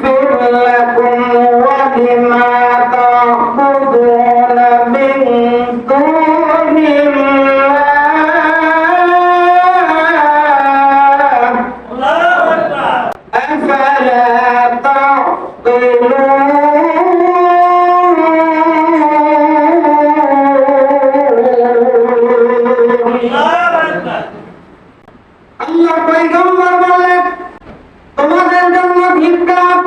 لكم ولما تعبدون من دون الله أفلا تعقلون আল্লাহ পয়গম্বর বললেন তোমাদের জন্য ধিক্কার,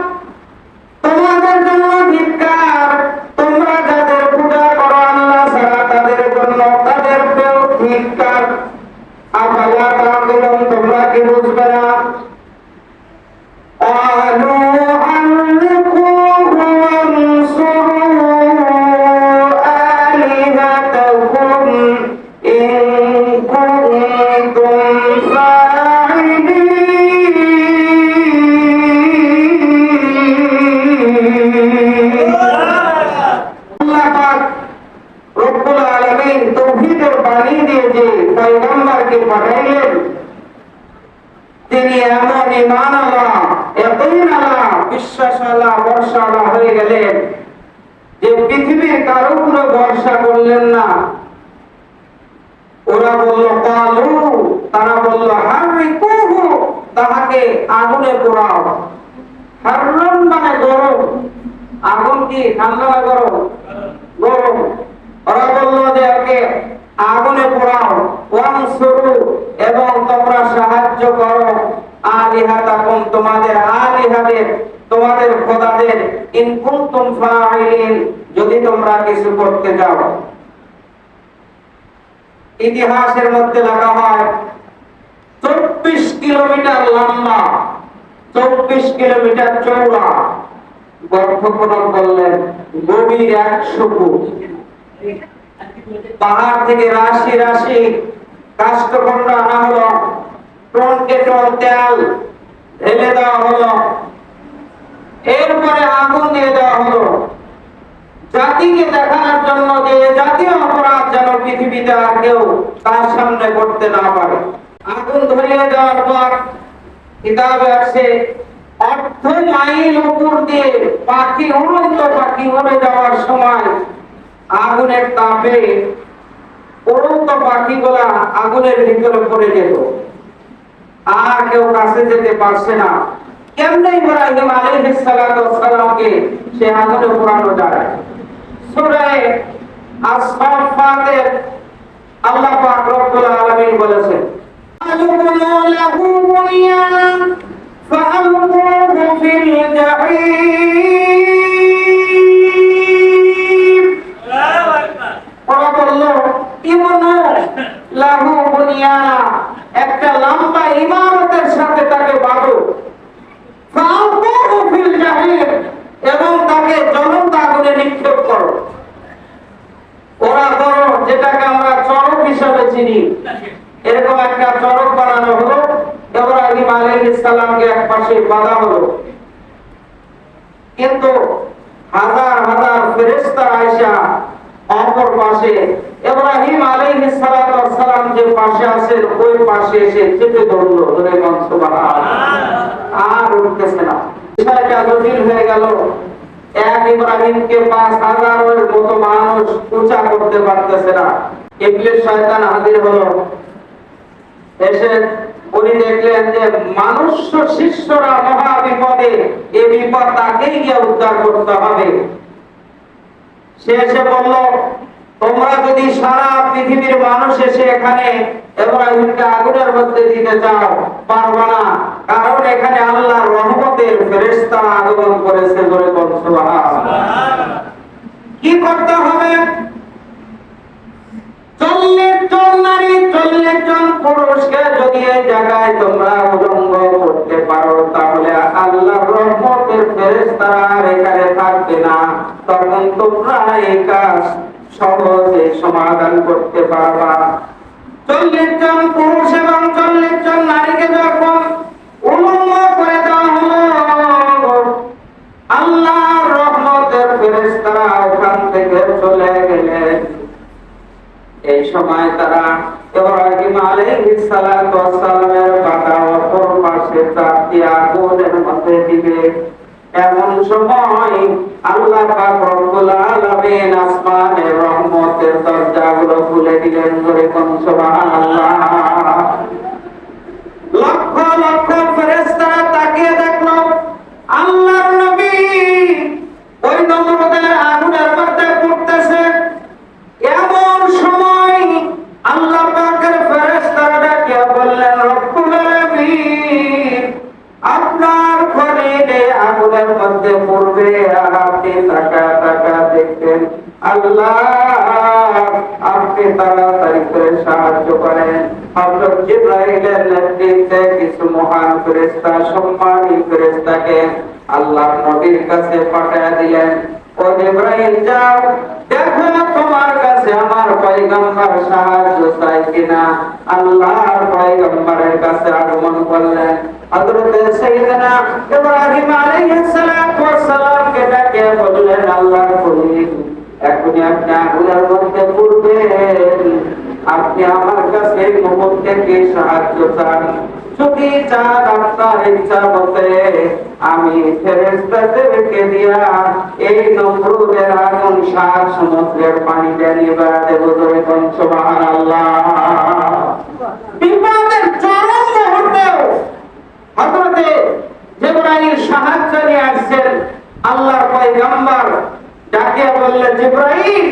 তোমাদের জন্য ধিক্কার, তোমরা যাদের পূজা করো আল্লাহ ছাড়া তাদের জন্য তাদের ধিক্কার। আফালা তাআকিলুন, তোমরা কি বুঝবে না? قالوا حرقوه وانصروا آلهتكم إن كنتم فاعلين। আল্লাহ পাক রব্বুল আলামিন তাওহীদের বাণী দিয়ে যে পয়গম্বরকে পাঠাইলেন, তিনি এমন ঈমান আলা, ইয়াকিন আলা, বিশ্বাস আলা, ভরসা আলা হয়ে গেলেন যে পৃথিবীর কারো উপরে ভরসা করলেন না। ওরা বলল কালু, তারা বলল হাররিকুহু, তাহাকে আগুনে পোড়াও। হাররান মানে গরম, আগুন কি ঠান্ডা না গরম? গরম। ওরা বলল যে ওকে আগুনে পোড়াও, ওয়ানসুরু, এবং তোমরা সাহায্য করো আলিহাতাকুম, তোমাদের আলিহাদের, তোমাদের খোদাদের, ইন কুনতুম ফাইলিন, যদি তোমরা কিছু করতে যাও। ইতিহাসের মধ্যে লেখা হয় 24 কিলোমিটার লম্বা, 24 কিলোমিটার চওড়া, গর্ভ খনন করলেন, গভীর 100 ফুট। পাহাড় থেকে রাশি রাশি কাষ্ঠখণ্ড আনা হলো, টনকে টন তেল ঢেলে দেওয়া হলো, এরপরে আগুন দিয়ে দেওয়া হলো, জাতিকে দেখানোর জন্য যে জাতীয় অপরাধ যেন পৃথিবীতে আর কেউ তার সামনে করতে না পারে। আগুন ধরিয়ে দেওয়ার পর কিতাবে আছে অর্ধ মাইল উপর দিয়ে পাখি, উড়ন্ত পাখি উড়ে যাওয়ার সময় আগুনের তাপে উড়ন্ত পাখিগুলা আগুনের ভিতরে পড়ে যেত, আর কেউ কাছে যেতে পারছে না। কেমনে ইব্রাহিম আলাইহিস সালাতু ওয়াস সালামকে সে আগুনে পোড়ানো যায়? সূরা আস-সাফফাতে আল্লাহ পাক রব্বুল আলামিন বলেছেন আলুকুনু লাহু বুনিয়ান ফাআলকুহু ফিল জাহিম। আল্লাহু আকবার। ওরা বলল ইবনু লাহু বুনিয়ানা, একটা লম্বা ইমারতের সাথে তাকে বাঁধো, ফাআলকুহু ফিল জাহিম, এবং তাকে জ্বলন্ত আগুনে নিক্ষেপ করো। ওরা বড়, যেটাকে আমরা চরক হিসাবে চিনি, এরকম একটা চরক বানানো হলো, ইব্রাহিম আলাইহিস সালামকে এক পাশে বাঁধা হলো। কিন্তু হাজার হাজার ফেরেশতা আয়েশা অপর পাশে, ইব্রাহিম আলাইহিস সালাতু ওয়াস সালাম যে পাশে আছেন ওই পাশে এসে চেপে ধরলো, ধরে বলল সুবহানাল্লাহ, আর উঠতেছে না। বিষয়টা জটিল হয়ে গেল। এক ইব্রাহিমকে 5000 এর মতো মানুষ উঁচা করতে পারতেছে না। ইবলিস শয়তান হাজির হলো, এসে উনি দেখলেন যে মানুষ শিষ্যরা মহা বিপদে, এই বিপদ তাকেই গিয়ে উদ্ধার করতে হবে। সে এসে বলল তোমরা যদি সারা পৃথিবীর মানুষ এসে এখানে ইব্রাহিমকে আগুনের মধ্যে দিতে চাও, পারবে না, কারণ এখানে আল্লাহর রহমতের ফেরেশতা আগমন করেছে। জোরে বল সুবহানাল্লাহ। কি করতে হবে? 40 জন নারী, 40 জন পুরুষকে যদি এই জায়গায় তোমরা উলঙ্গ করতে পারো, তাহলে আল্লাহর রহমতের ফেরেশতারা আর এখানে থাকবে না, তখন তোমরা এই কাজ সহজে সমাধান করতে পারবা। 40 জন পুরুষ এবং 40 জন নারীকে যখন উলঙ্গ করে দেওয়া হলো, আল্লাহর রহমতের ফেরেশতারা ওখান থেকে চলে গেলেন। এই সময় তারা ইব্রাহিম আলাইহিস সালাতু ওয়াস সালামের বাধা অপর পাশে চাপিয়ে আগুনের মধ্যে দিবে। এমন সময় আল্লাহ পাক রব্বুল আলামিন আসমানের রহমতের দরজাগুলো খুলে দিলেন। জোরে কোন সুবহানাল্লাহ। লক্ষ লক্ষ ফেরেশতারা তাকিয়ে দেখলো আল্লাহর নবী ওই নমরুদের আগুনের মধ্যে পড়তেছে। এমন সময় আল্লাহ পাকের ফেরেশতারা ডেকে বললেন, রব্বুল আলামিন আপনার খলিলে আগুনের মধ্যে পড়বে আর আপনি তাকা তাকা দেখবেন। আল্লাহ আপনি তাড়াতাড়ি করে সাহায্য করেন। হযরত জিবরাইলের নেতৃত্বে কিছু মহান ফেরেশতা, সম্মানী ফেরেশতাকে আল্লাহ নবীর কাছে পাঠিয়ে দিলেন। ও জিবরাইল যাও দেখো তোমার কাছে আমার পয়গম্বর সাহায্য চায় কিনা। আল্লাহর পয়গম্বরের কাছে আগমন করলেন। হযরত সাইয়েদনা ইব্রাহিম আলাইহিস সালাতু ওয়াস সালামকে ডেকে বললেন, আল্লাহর খলিল এখনই আপনি আগুনের মধ্যে পড়বেন, আপনি আমার কাছে এই মুহূর্তে কি সাহায্য চান? যদি চান আপনার ইচ্ছা মতে আমি ফেরেশতাদেরকে দিয়া এই নমরুদের আগুন 7 সমুদ্রের পানিতে নিভা দেব। জোরে কোন সুবহানাল্লাহ। বিপদের চরম মুহূর্তেও হযরতে জিবরাইল সাহায্য নিয়ে আসছেন। আল্লাহর পয়গম্বর ডাকে বললেন, জিবরাইল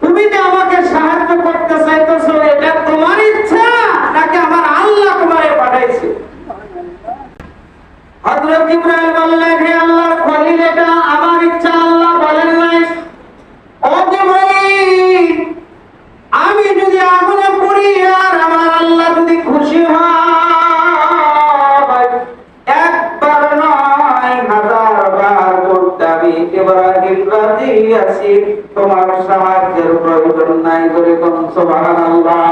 তুমি যে আমাকে সাহায্য করতে চাইতেছো এটা তোমার ইচ্ছা নাকি আমার আল্লাহ তোমারে পাঠাইছে? হযরত জিবরাইল বললেন, হে আল্লাহর খলিল এটা আমার ইচ্ছা, আল্লাহ বলেন নাই। ও জিবরাইল আমি যদি আগুনে পড়ি আর আমার আল্লাহ যদি খুশি হয়, একবার নয় 1000 বার বলতে আমি ইব্রাহিম রাজি আছি, তোমার সাহায্যের প্রয়োজন নাই। বলে কোন সুবহানাল্লাহ।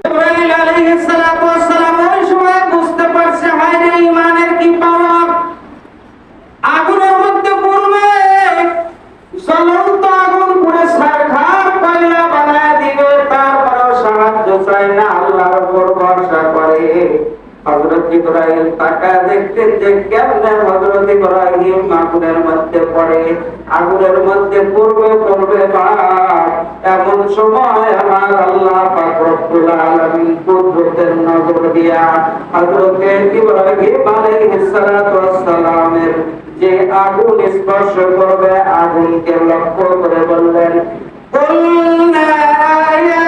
ইব্রাহিম আলাইহিস সালাতু ওয়াস সালাম ওই সময় বুঝতে পারছে হায় রে ঈমানের কি পাওয়ার। আগুনের মধ্যে পড়বে, জ্বলন্ত আগুন পুড়ে ছারখার কয়লা বানায় দিবে, তারপরেও সাহায্য চায় না, আল্লাহর উপর ভরসা করে। হযরত ইব্রাহিম তাকায় দেখতেন যে কেমনে হযরত ইব্রাহিম আগুনের মধ্যে পড়ে, আগুনের মধ্যে পড়বে বাপ। এমন সময় আমার আল্লাহ পাক রব্বুল আলামিন কুদরতের নজর দিয়া হযরত ইব্রাহিম আলাইহিস সালাতু ওয়াস সালামের যে আগুন স্পর্শ করবে আগুনকে লক্ষ্য করে বললেন, কুলনা ইয়া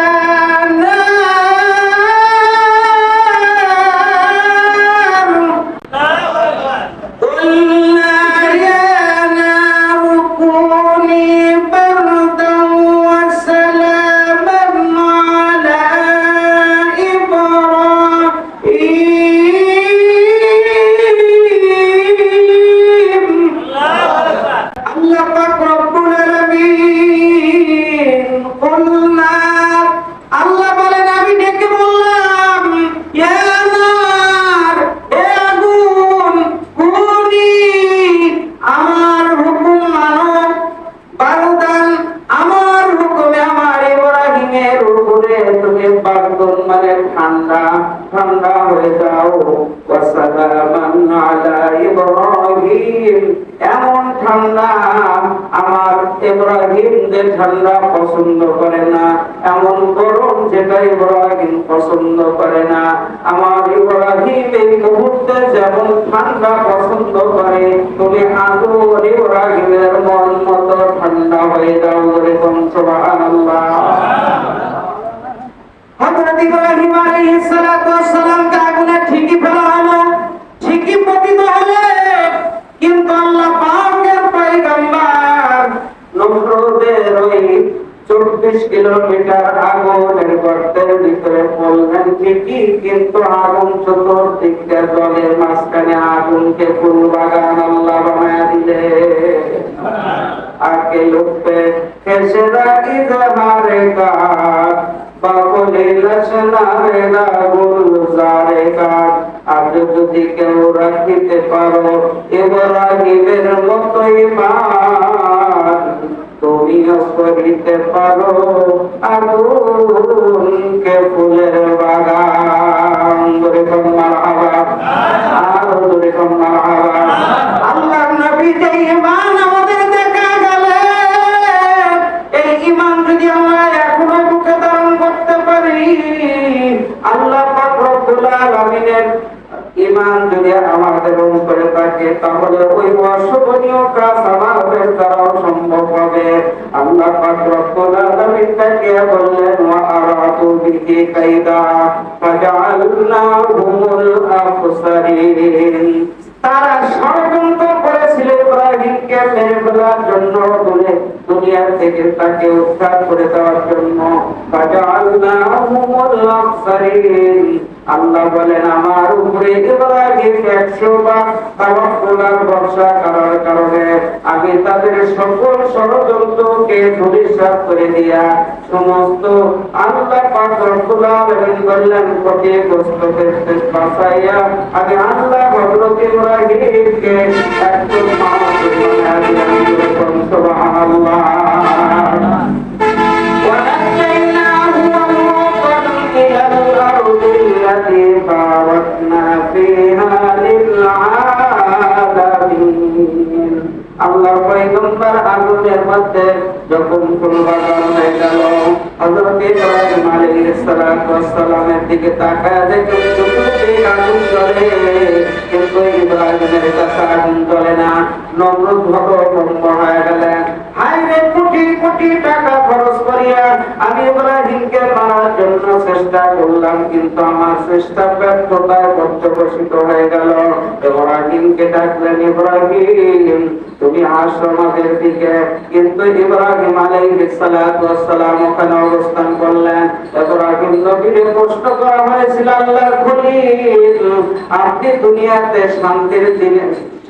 ঠান্ডা ঠান্ডা হয়ে যাও। ওয়াসালামান আলা ইব্রাহিম এমন ঠান্ডা আমার ইব্রাহিম যে ঠান্ডা পছন্দ করে না, এমন গরম যেটা ইব্রাহিম পছন্দ করে না। আমার ইব্রাহিম এই মুহূর্তে যেমন ঠান্ডা পছন্দ করে, তুমি আগুন ইব্রাহিমের মন মতো ঠান্ডা হয়ে যাও। বলে সুবহানাল্লাহ। হযরত ইব্রাহিম আলাইহিস সালাতু ওয়াস সালামকে আগুনে ঠিকই ফেলা হলো, ঠিকই পতিত হলেন, কিন্তু আল্লাহ পাকের পয়গম্বর নমরুদের ওই 24 কিলোমিটার আগুনের গর্তের ভিতরে পড়লেন ঠিকই, কিন্তু আগুন চতুর্দিকে জলের মাঝখানে আগুনকে ফুল বাগান আল্লাহ বানায় দিলে। আগে লোকতে কেসে রাখি যাহারে কাজ বাবলে লসনারে রাগুল জারে কাজ। আজ যদি কেউ রাখিতে পারো ইব্রাহিমের মতোই মান, তুমিও করিতে পারো আগুনকে ফুলের বাগান। বলে মারহাবা, আর বলে মারহাবা। আমাদের অন্তরে থাকে, তাহলে ওই অশোভনীয় কাজ আমাদের দ্বারাও সম্ভব হবে। আল্লাহ পাক রব্বুল আলামিন তাকে বললেন, ওয়া আরাদু বিহি কাইদা ফাজআলনাহুমুল আখসারিন। তারা ষড়যন্ত্র করেছিল ইব্রাহিমকে মেরে ফেলার জন্য, দুনিয়া থেকে তাকে উদ্ধার করে দেওয়ার জন্য। ফাজআলনাহুমুল আখসারিন। আল্লাহ বলেন, আমার উপরে ইব্রাহিম 100 বার তাওয়াক্কুল আর ভরসা করার কারণে আমি তাদের সকল ষড়যন্ত্রকে ধূলিসাৎ করে দিয়া সমস্ত আল্লাহ পাক রব্বুল আলামিন বললেন ক্ষতিগ্রস্তকে বাঁচাইয়া আমি আল্লাহ হযরত ইব্রাহিমকে একজন মানুষ বানাইয়া দিলাম। সুবহানাল্লাহ। আল্লাহ পয়গম্বর আগুনের মধ্যে যখন ফুলবাগান হয়ে গেল, হযরত ইব্রাহিম আলাইহিস সালামের দিকে তাকায় দেখে চতুর্দিকে আগুন জ্বলে, কিন্তু ইব্রাহিমের কাছে আগুন জ্বলে না। নমরুদ হতভম্ব হয়ে গেলেন। হায় রে, কোটি কোটি টাকা খরচ করিয়া আমি ইব্রাহিমকে মারার জন্য চেষ্টা করলাম, কিন্তু আমার চেষ্টা ব্যর্থতায় পর্যবসিত হয়ে গেল। ইব্রাহিমকে ডাকলেন, ইব্রাহিম তুমি আসো আমাদের দিকে। কিন্তু ইব্রাহিম আলাইহিস সালাম ওখানে অবস্থান করলেন। ইব্রাহিম নবীকে প্রশ্ন করা হয়েছিল, আল্লাহর খলিল আপনি দুনিয়াতে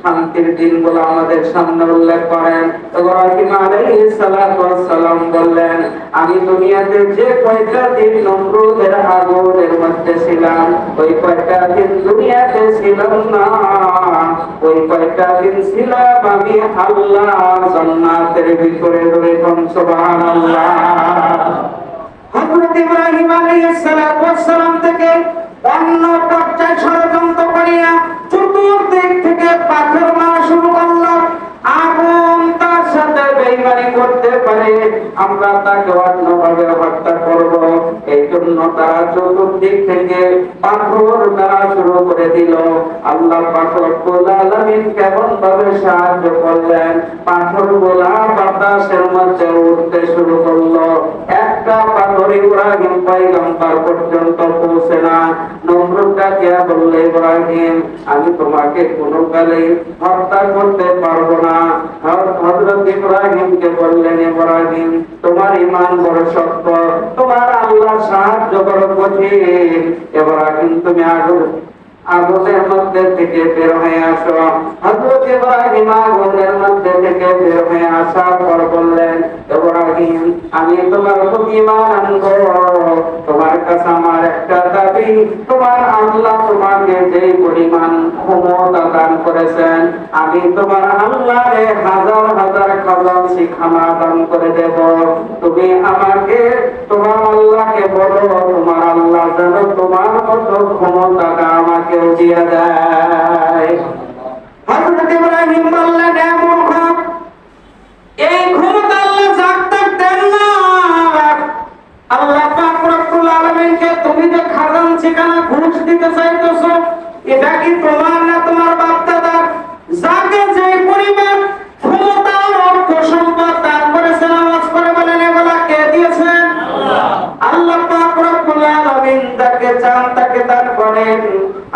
শান্তির দিনগুলো আমাদের সামনে উল্লেখ করেন। ইব্রাহিম আলাইহিস সালাম বললেন, আমি দুনিয়াতে যে কয়টা দিন নমরুদের আগুনের মধ্যে ছিলাম, ওই কয়টা দিন দুনিয়াতে ছিলাম না, ওই কয়টা দিন ছিলাম আমি আল্লাহ জান্নাতের ভিতরে। সুবহানাল্লাহ। হযরত ইব্রাহিম আলাইহিস সালাম থেকে অন্য পর্যায়ে ষড়যন্ত্র করিয়া চতুর্দিক থেকে পাথর মারা শুরু করলো। আগুন তার সাথে বেঈমানি করতে পারে, আমরা তাকে অন্যভাবে হত্যা করব, এই জন্য তারা চতুর্দিক থেকে পাথর মারা শুরু করে দিল। আল্লাহ পাক রব্বুল আলামিন কেমন ভাবে সাহায্য করলেন, পাথরগুলা বাতাসের মধ্যে উঠতে শুরু করলো। একটা পাথর ইব্রাহিম পয়গম্বর পর্যন্ত পৌঁছে না। নমরুদ ডাকিয়া বলল, ইব্রাহিম আমি তোমাকে কোনো কালে হত্যা করতে পারবো না। হযরত ইব্রাহিমকে বললেন, ইব্রাহিম তোমার ঈমান বড় শক্ত, তোমার আল্লাহ সাহায্য বড় কঠিন। ইব্রাহিম তুমি আগুনের মধ্যে থেকে বের হয়ে আসো। হযরত ইব্রাহিম আগুনের মধ্যে থেকে বের হয়ে আসার পর বললেন, ইব্রাহিম আমি তোমার প্রতি ঈমান আনবো, তোমার কাছে আমার একটা দাবি, তোমার আল্লাহ তোমাকে যে পরিমাণ ক্ষমতা দান করেছেন, আমি তোমার আল্লাহরে হাজার হাজার খাজানচি খানা দান করে দেব। তুমি আমাকে তোমার আল্লাহকে বলো, তোমার আল্লাহ যেন তোমার মতো ক্ষমতাটা আমাকে দিয়ে দেয়। হযরত ইব্রাহিম বললেন, এই ক্ষমতা আল্লাহ যাকে দেন না। আল্লাহ পাক রব্বুল আলামিনকে তুমি যে খাজানচি খানা ঘুষ দিতে চাইতেছো, এটা কি তোমার না তোমার বাপ দাদার? যাকে যে পরিমাণ ক্ষমতা অর্থ সম্পদ দান করেছেন, আওয়াজ করে বলেন এগুলা কে দিয়েছেন? আল্লাহ পাক রব্বুল আলামিন যাকে চান তাকে দান করেন।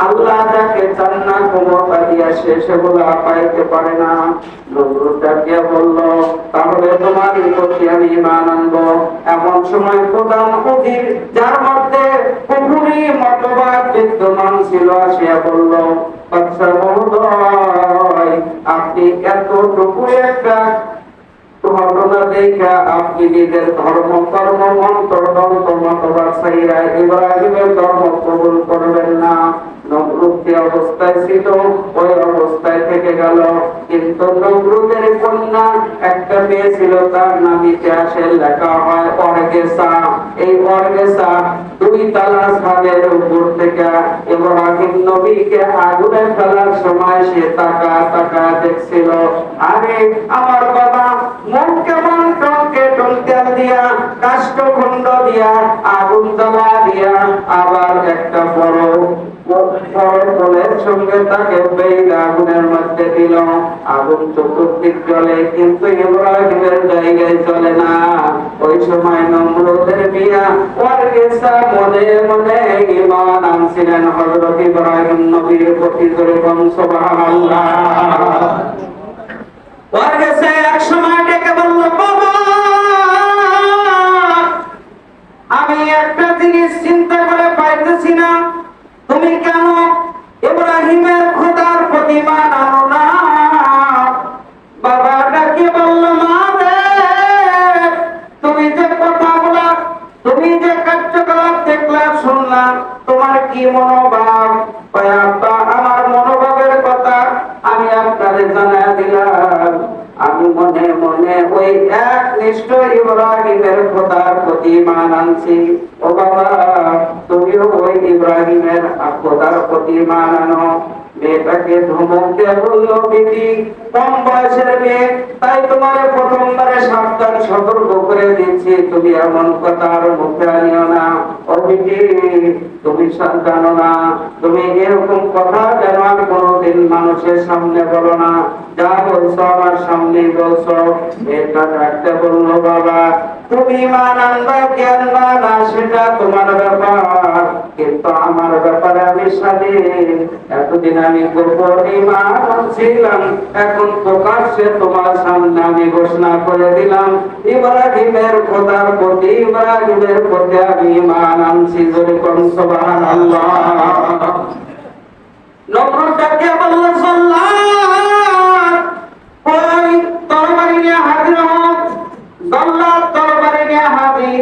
আল্লাহ যাকে চান না ক্ষমতা দিয়া সেগুলা পাইতে পারে না। নমরুদ ডাকিয়া বলল, তাহলে তোমার প্রতি আমি ঈমান আনবো। এমন সময় প্রধান অধীর যার মধ্যে কুফরি মতবাদ বিদ্যমান ছিল আসিয়া বলল, বাদশা মহোদয় আপনি এতটুকু একটা ঘটনা দেখা আপনি নিজের ধর্ম কর্ম অন্তর্গত মতবাদ ছাইরা ইব্রাহিমের ধর্ম কবুল করবেন না। নমরুদ যে অবস্থায় ছিল ওই অবস্থায় থেকে গেল। কিন্তু নমরুদের কন্যা একটা মেয়ে ছিল, তার নাম ইতিহাসে লেখা হয় অর্গেসা। এই অর্গেসা 2 তলা ছাদের উপর থেকে ইব্রাহিম নবীকে আগুনে ফেলার সময় সে তাকা দেখছিল। আরে আমার বাবা মুখ কেমন টঙ্কে দিয়া কাষ্ঠখণ্ড দিয়া আগুন জ্বালা দিয়া আবার একটা বড় ফলের সঙ্গে তাকে বেইলা আগুনের মধ্যে দিল। আগুন চতুর্দিক জ্বলে, কিন্তু ইব্রাহিমের জায়গায় চলে না। ওই সময় নমরুদের মিয়া ওয়ারগেসা মনে মনে ঈমান আনছিলেন হযরত ইব্রাহিম নবীর প্রতি। করে কোন সুবহানাল্লাহ। ওয়ারগেসা এক সময় ডেকে বলল, বাবা আমি একটা জিনিস চিন্তা করে পাইতেছি না, তুমি কেন ইব্রাহিমের খোদার প্রতি ঈমান আনো না? বাবা ডাকে বলল, মা রে, তুমি যে কথাগুলা, তুমি যে কার্যকলাপ দেখলাম শুনলাম, তোমার কি মনোভাব? আব্বা আমার মনোভাবের কথা আমি আপনাদের জানাই দিলাম। আমি মনে মনে ওই একনিষ্ঠ ইব্রাহিমের খোদার প্রতি ঈমান আনছি। ও বাবা তুমিও ওই ইব্রাহিমের খোদার প্রতি ঈমান আনো। মেয়েটাকে ধমক দিয়ে বলল, বিটি কম বয়সের মেয়ে, তাই তোমার প্রথমবারে সাবধান সতর্ক করে দিচ্ছি, তুমি এমন কথা আর মুখে আনিও না। ও বিটি তুমি জানো না, তুমি এরকম কথা যেন আর কোনোদিন মানুষের সামনে বলো না। যা বলছো আমার সামনেই বলছো। এটা ডাকতে বললো, বাবা তুমি ঈমান আনবা কি আনবা না সেটা তোমার ব্যাপার, কিন্তু আমার ব্যাপারে আমি স্বাধীন। এতদিন আমি গোপন ঈমান আনছিলাম, এখন প্রকাশ্যে তোমার সামনে আমি ঘোষণা করে দিলাম, ইব্রাহিমের খোদার প্রতি, ইব্রাহিমের প্রতি আমি ঈমান আনছি। জোরে কোন সুবহানাল্লাহ। নমরুদ ডাকে বলল, সাল্লাল্লাহ ওই তরবারি নিয়ে হাজির হও। সাল্লাল্লাহ তরবারি নিয়ে হাজির।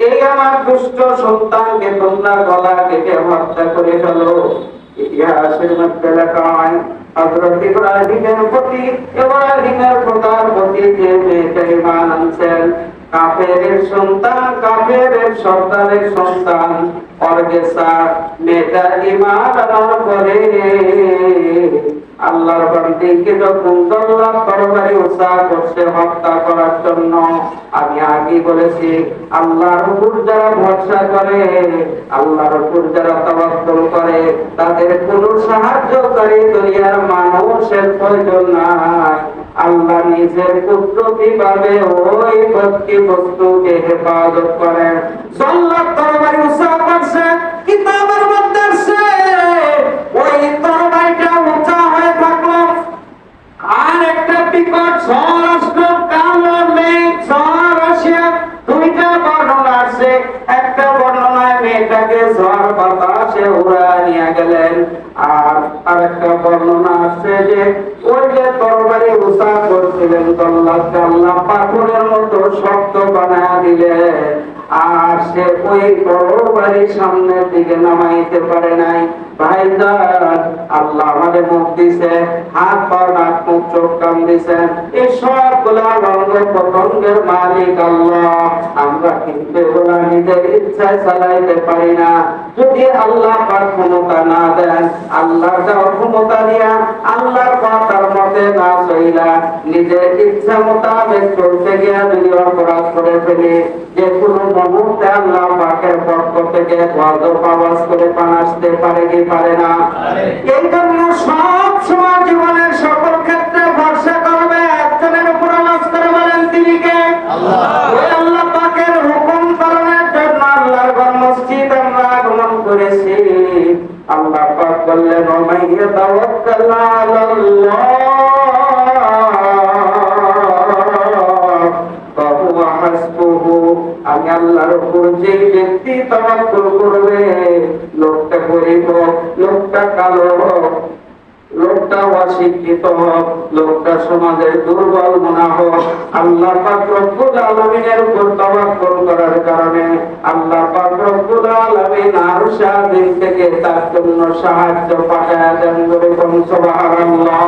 এই আমার দুষ্ট সন্তানকে তোমরা গলা কেটে হত্যা করে ফেলো। ইতিহাসের মধ্যে লেখা হয় হযরত ইব্রাহিমের প্রতি, ইব্রাহিমের খোদার প্রতি যে মেয়েটা ঈমান আনছেন, কাফেরের সন্তান, কাফেরের সর্দারের সন্তান ওয়ারগেসা, মেয়েটা ঈমান আনার পরে আল্লাহর বান্দাকে যখন আল্লাহ তরবারি উৎসা করছে হত্যা করার জন্য, আমি আগে বলেছি আল্লাহর উপর যারা ভরসা করে, আল্লাহর উপর যারা তাওয়াক্কুল করে, তাদের কোনো সাহায্যকারী দুনিয়ার মানুষের প্রয়োজন নাই। আল্লাহ নিজের কুদরতি ভাবে ওই ভক্তি বস্তুকে হেফাজত করেন। আল্লাহ তরবারি উৎসা করছে, কিতাবের মধ্যে আছে ওই তরবারিটা উঁচা হয়ে থাকলো, আর একটা বিকট ঝড় আসলো, কালো মেঘ ঝড় আসে। দুইটা বর্ণনা আছে, একটা বর্ণনায় মেয়েটাকে ঝড় বাতাসে উড়ায় নিয়ে গেলেন, আর আরেকটা বর্ণনা আছে যে ওই যে তরবারি উঁচা করছিলেন তল্লাতে আল্লাহ পাথরের মতো শক্ত বানায় দিলেন, আর সে ওই তরবারি সামনের দিকে নামাইতে পারে নাই। ভাইজান আল্লাহ আমাদের মুখ দিছে, হাত পা নাক মুখ চোখ কান দিছেন, এই সবগুলা অঙ্গ প্রত্যঙ্গের মালিক আল্লাহ। আমরা কিন্তু এগুলা নিজের ইচ্ছায় চালাইতে পারি না। যদি আল্লাহ পাক ক্ষমতা না দেন, আল্লাহর দেওয়া ক্ষমতা দিয়া আল্লাহর কথার মতে না চইলা নিজের ইচ্ছা মোতাবেক চলতে গিয়ে যদি অপরাধ করে ফেলি, যে কোনো মুহূর্তে আল্লাহ পাকের পক্ষ থেকে গজব আওয়াজ করে পান আসতে পারে কি পারে না? এই জন্য সব সময় জীবনের সকল ক্ষেত্রে ভরসা করবে একজনের উপর। আওয়াজ করে বলেন তিনি কে? আল্লাহ। ওই আল্লাহ পাকের হুকুম পালনের জন্য আল্লাহর ঘর মসজিদ আমরা আগমন করেছি। আল্লাহ পাক বললেন, ওমাইয়া তাওয়াক্কাল আলাল্লাহ ফাহুয়া হাসবুহু। আমি আল্লাহর উপর যে ব্যক্তি তাওয়াক্কুল করবে, লোকটা গরীব হোক, লোকটা কালো হোক, লোকটা অশিক্ষিত হোক, লোকটা সমাজের দুর্বল মনা হোক, আল্লাহ পাক রব্বুল আলামিনের উপর তাওয়াক্কুল করার কারণে আল্লাহ পাক রব্বুল আলামিন আরশে আজিম থেকে তার জন্য সাহায্য পাঠায় দেন। বলে সুবহানাল্লাহ।